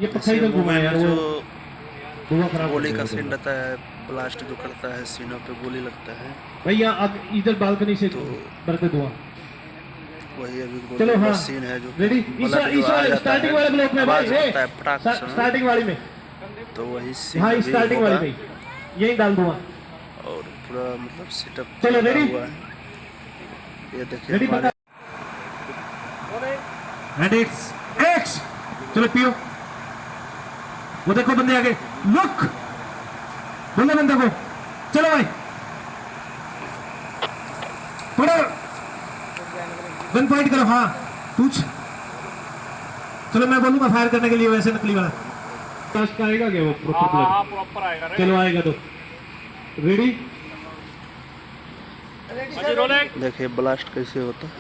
ये पक्का ही तो घुमा यार, वो धुआं खराब गोली का सीन रहता है, ब्लास्ट जो करता है सीनों पे गोली लगता है भैया। अब इधर बालकनी से तो करते धुआं। वही अभी चलो गोली हाँ, का सीन है जो रेडी। ब्लड जो आ जाता स्टार्टिंग वाले ब्लॉक में है, भाई, आवाज होता है फटाक से, स्टार्टिंग वाली में, तो वही सीन हाँ अभी स्टार्टिंग वाली होगा में यही डाल दूंगा। और पूरा मतलब सेटअप चलो रेडी, हुआ है। ये देखिए रेडी हमारे एंड इट्स एक्स। चलो पियो, वो देखो बंदे आगे, लुक बोलो बंदे को, चलो भाई थोड़ा गन पॉइंट करो। हाँ पूछ, चलो मैं बोलूंगा फायर करने के लिए, वैसे नकली वाला टास्क आएगा क्या वो प्रॉपर आएगा। चलो आएगा तो रेडी। देखिए ब्लास्ट कैसे होता है।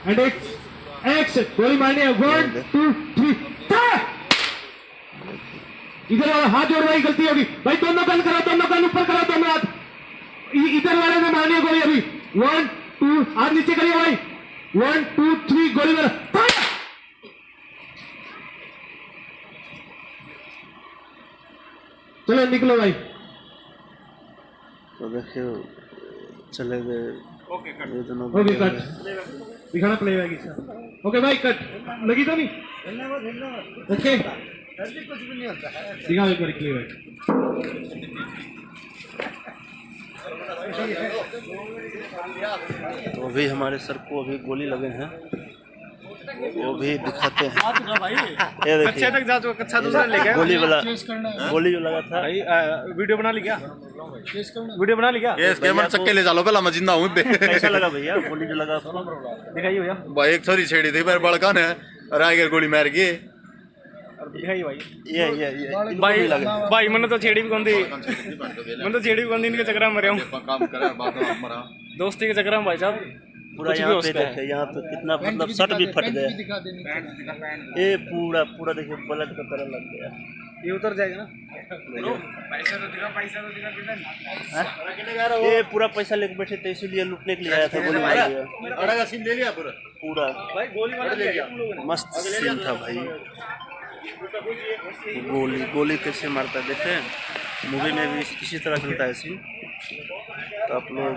एंड एक्स गोली मारनी है, 1 2 3 इधर वाला हाथ जोड़ भाई, गलती होगी भाई, दोनों गन करो, दोनों गन ऊपर करो, दोनों हाथ इधर वाले में मारनी है गोली अभी। 1 2 हाथ नीचे करिए भाई, 1 2 3 गोली मारो, फायर। चलो निकलो भाई। तो देखिए चले गए ये दोनों ओके कट दिखाना प्लेबैक इसका। ओके भाई कट लगी तो नहीं, ओके दिखा एक बार प्लेबैक। तो अभी हमारे सर को अभी गोली लगे हैं, वो भी दिखाते हैं। ये देखिए तक जा चुका, कच्चा दूसरा ले गया गोली जो लगा था। भाई। वीडियो बना ली क्या? वीडियो बना ली क्या? केस के मन चक्के ले चलो पहला मैं जिंदा हूं बे। कैसा लगा भैया गोली जो लगा आपको? दिखाइए भैया, भाई एक छोरी छेड़ी थी मेरे बड़का ने और आगे गोली मार के दिखाइए भाई। ये भाई भाई मैंने तो छेड़ी भी कौन दी, मैंने तो छेड़ी भी कौन दी, इनके चक्कर में मरे हूँ, काम करे बात मरा दोस्ती के चक्कर में भाई साहब। पूरा यहाँ पे देखिए, यहाँ पे कितना मतलब शर्ट भी फट गया, ये पूरा पूरा देखिए ब्लड का तरह लग गया। ये उतर जाएगा ना, ये पूरा पैसा लेके बैठे थे इसीलिए लूटने के लिए आया था, गोली मार दिया। अड़ा का सीन ले लिया पूरा पूरा भाई गोली मार दिया तुम लोगों ने। मस्त सीन था भाई। गोली कैसे मारता है देखे, मूवी में भी इसी तरह चलता है सीन, तो आप लोग